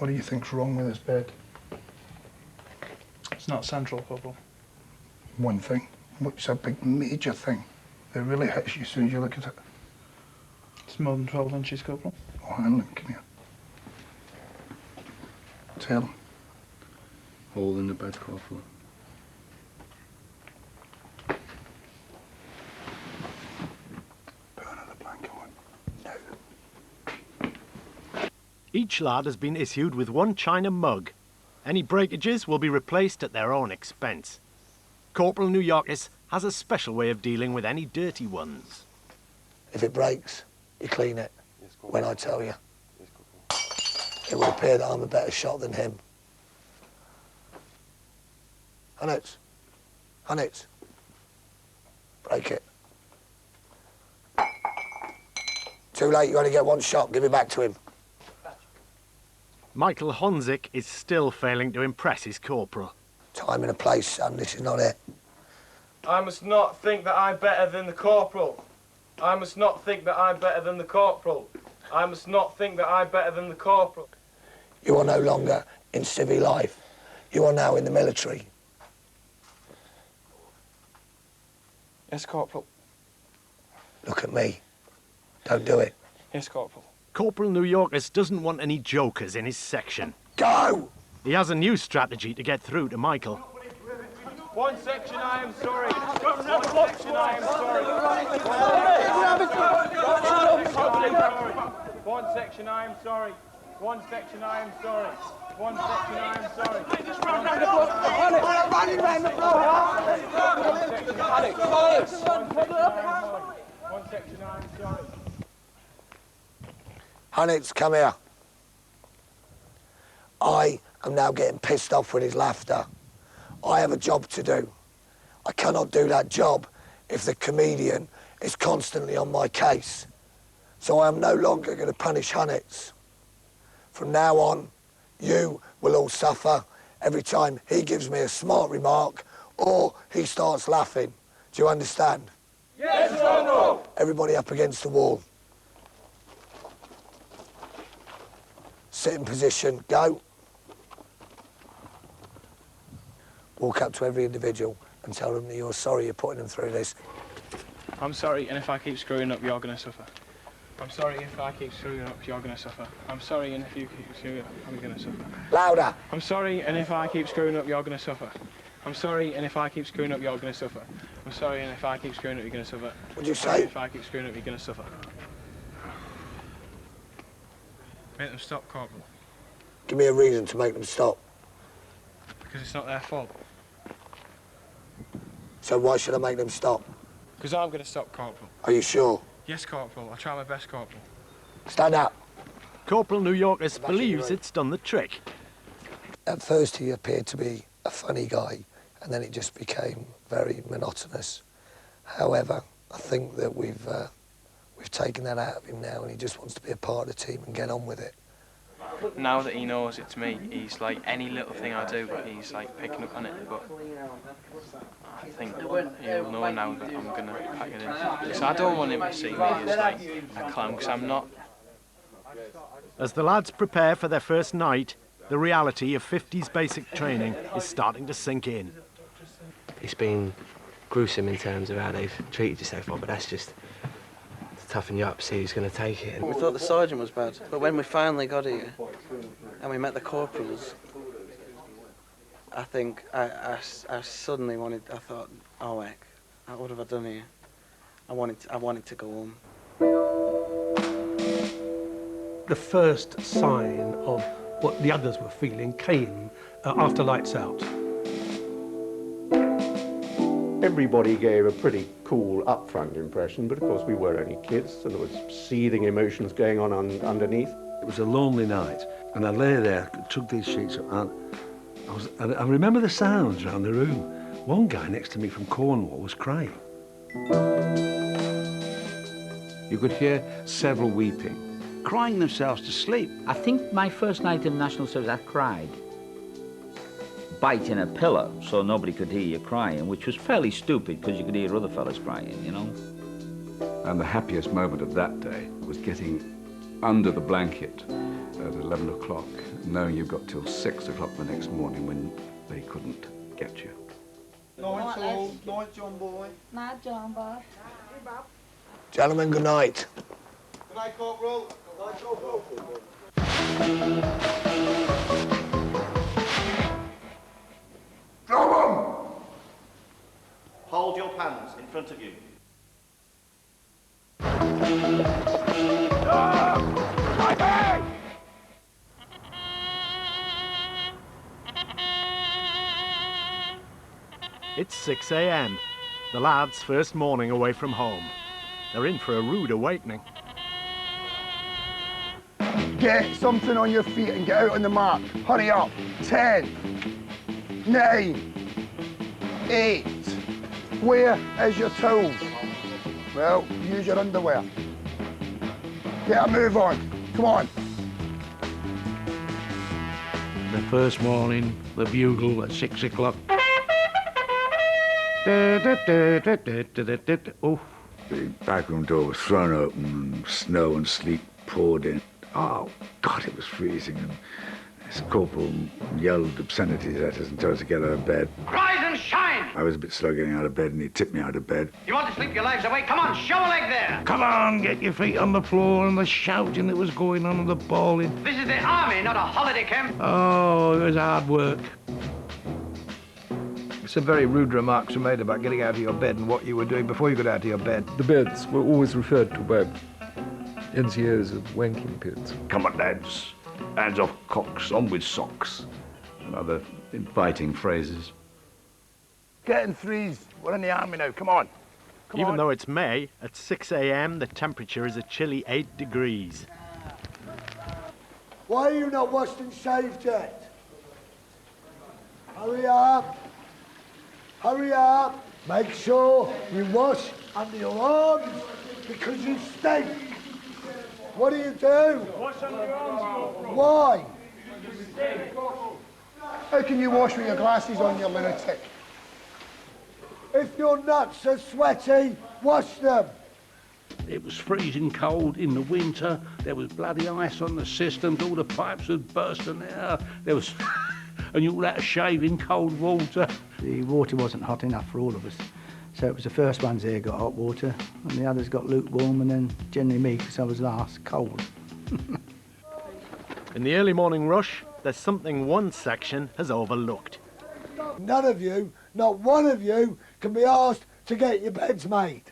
What do you think's wrong with this bed? It's not central, Corporal. One thing. What's a big major thing that really hits you as soon as you look at it? It's more than 12 inches, Corporal. Oh, Hanlon, come here. Tell him. Hole in the bed, Corporal. Put another blanket on. Now. Each lad has been issued with one china mug. Any breakages will be replaced at their own expense. Corporal New Yorkis has a special way of dealing with any dirty ones. If it breaks, you clean it. When I tell you. It will appear that I'm a better shot than him. Hunnits. Hunnits. Break it. Too late, you only get one shot. Give it back to him. Michael Honzik is still failing to impress his corporal. Time and a place, son. This is not it. I must not think that I'm better than the corporal. I must not think that I'm better than the corporal. I must not think that I'm better than the corporal. You are no longer in civil life. You are now in the military. Yes, Corporal. Look at me. Don't do it. Yes, Corporal. Corporal New Yorkis doesn't want any jokers in his section. Go! He has a new strategy to get through to Michael. One section, I am sorry. One section, I am sorry. One section, I am sorry. One section, I am sorry. One section, I am sorry. Just run round the block. Running round the block. One section, I am sorry. Hunnits, come here. I am now getting pissed off with his laughter. I have a job to do. I cannot do that job if the comedian is constantly on my case. So I am no longer going to punish Hunnits. From now on, you will all suffer every time he gives me a smart remark or he starts laughing. Do you understand? Yes, Colonel! Everybody up against the wall. Sit in position, go. Walk up to every individual and tell them that you're sorry you're putting them through this. I'm sorry, and if I keep screwing up, you're going to suffer. I'm sorry, if I keep screwing up, you're going to suffer. I'm sorry, and if you keep screwing up, I'm going to suffer. Louder. I'm sorry, and if I keep screwing up, you're going to suffer. I'm sorry, and if I keep screwing up, you're going to suffer. I'm sorry, and if I keep screwing up, you're going to suffer. What'd you Sorry, say? if I keep screwing up, you're going to suffer. Make them stop, Corporal. Give me a reason to make them stop. Because it's not their fault. So why should I make them stop? Because I'm going to stop, Corporal. Are you sure? Yes, Corporal. I'll try my best, Corporal. Stand up. Corporal New Yorkis believes it's done the trick. At first he appeared to be a funny guy, and then it just became very monotonous. However, I think that we've taken that out of him now, and he just wants to be a part of the team and get on with it. Now that he knows it's me, he's like, any little thing I do, he's like picking up on it, but I think he'll know now that I'm going to pack it in. Because I don't want him to see me as like a clown, because I'm not. As the lads prepare for their first night, the reality of 50s basic training is starting to sink in. It's been gruesome in terms of how they've treated you so far, but that's just to toughen you up, see who's going to take it. We thought the sergeant was bad, but when we finally got here and we met the corporals, I think I suddenly wanted, I thought, oh heck, what have I done here? I wanted to go home. The first sign of what the others were feeling came after lights out. Everybody gave a pretty cool, upfront impression, but of course we were only kids, and there was seething emotions going on underneath. It was a lonely night, and I lay there, took these sheets up, and I remember the sounds around the room. One guy next to me from Cornwall was crying. You could hear several weeping, crying themselves to sleep. I think my first night in National Service, I cried, biting a pillow so nobody could hear you crying, which was fairly stupid because you could hear other fellas crying, you know. And the happiest moment of that day was getting under the blanket at 11 o'clock, knowing you've got till 6 o'clock the next morning when they couldn't get you. Night all, night John boy. Night John boy. Gentlemen, good night. Good night, Corporal. Good night, Corporal. Drop 'em! Hold your pans in front of you. It's 6 a.m. The lads' first morning away from home. They're in for a rude awakening. Get something on your feet and get out on the mark. Hurry up. 10, 9, 8. Where is your tools? Well, use your underwear. Get a move on. Come on. The first morning, the bugle at 6 o'clock. Oh. The back room door was thrown open and snow and sleet poured in. Oh, God, it was freezing. And this corporal yelled obscenities at us and told us to get out of bed. Rise and shine! I was a bit slow getting out of bed and he tipped me out of bed. You want to sleep your legs away? Come on, show a leg there! Come on, get your feet on the floor, and the shouting that was going on and the bawling. This is the army, not a holiday camp. Oh, it was hard work. Some very rude remarks were made about getting out of your bed and what you were doing before you got out of your bed. The beds were always referred to by NCOs as wanking pits. Come on, lads. Hands off cocks, on with socks. And other inviting phrases. Get in threes. We're in the army now. Come on. Even though it's May, at 6 a.m. the temperature is a chilly 8 degrees. Why are you not washed and shaved yet? Hurry up. Hurry up. Make sure you wash under your arms because you stink. What do you do? Wash under your arms, Corporal. Why? How can you wash with your glasses on, you lunatic? If your nuts are sweaty, wash them. It was freezing cold in the winter. There was bloody ice on the systems. All the pipes had bursten there. There was... and you all had to shave in cold water. The water wasn't hot enough for all of us. So it was the first ones here got hot water, and the others got lukewarm, and then generally me, because I was last, cold. In the early morning rush, there's something one section has overlooked. None of you, not one of you, can be asked to get your beds made.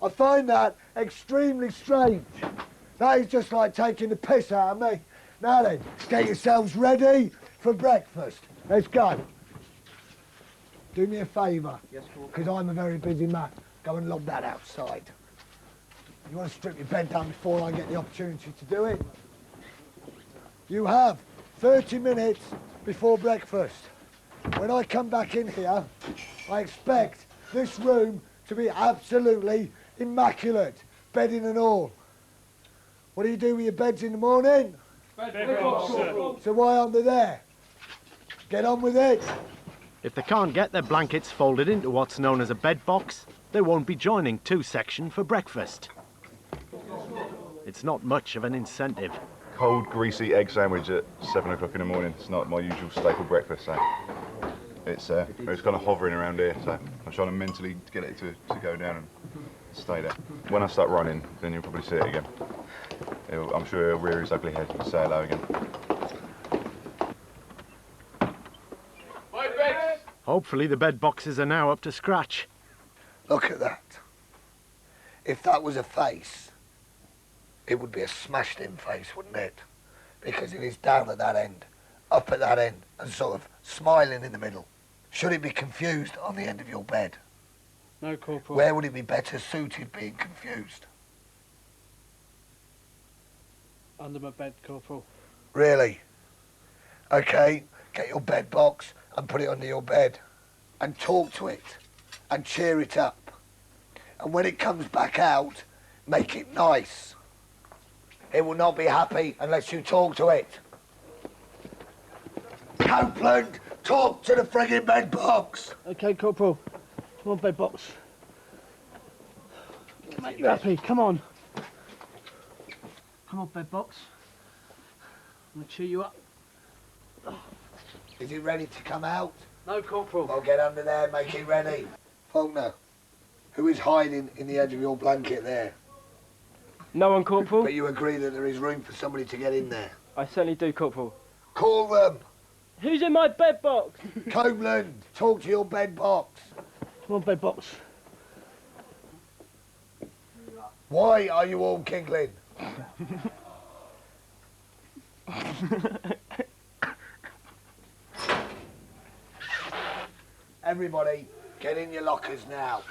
I find that extremely strange. That is just like taking the piss out of me. Now then, get yourselves ready for breakfast. Let's go. Do me a favour, because I'm a very busy man. Go and lob that outside. You want to strip your bed down before I get the opportunity to do it? You have 30 minutes before breakfast. When I come back in here, I expect this room to be absolutely immaculate, bedding and all. What do you do with your beds in the morning? Bed box, sir. So why aren't they there? Get on with it. If they can't get their blankets folded into what's known as a bed box, they won't be joining 2 section for breakfast. It's not much of an incentive. Cold, greasy egg sandwich at 7 o'clock in the morning. It's not my usual staple breakfast, so it's kind of hovering around here, so I'm trying to mentally get it to go down and stay there. When I start running, then you'll probably see it again. I'm sure he'll rear his ugly head and say hello again. Hopefully the bed boxes are now up to scratch. Look at that. If that was a face, it would be a smashed-in face, wouldn't it? Because it is down at that end, up at that end, and sort of smiling in the middle. Should it be confused on the end of your bed? No, Corporal. Where would it be better suited being confused? Under my bed, Corporal. Really? Okay, get your bed box and put it under your bed and talk to it and cheer it up. And when it comes back out, make it nice. It will not be happy unless you talk to it. Copeland, talk to the frigging bed box. Okay, Corporal. Come on, bed box. Make you happy, come on. Come on, bed box. I'm gonna cheer you up. Is it ready to come out? No, Corporal. I'll get under there, make it ready. Faulkner, who is hiding in the edge of your blanket there? No one, Corporal. But you agree that there is room for somebody to get in there? I certainly do, Corporal. Call them! Who's in my bed box? Copeland, talk to your bed box. Come on, bed box. Why are you all giggling? Everybody, get in your lockers now.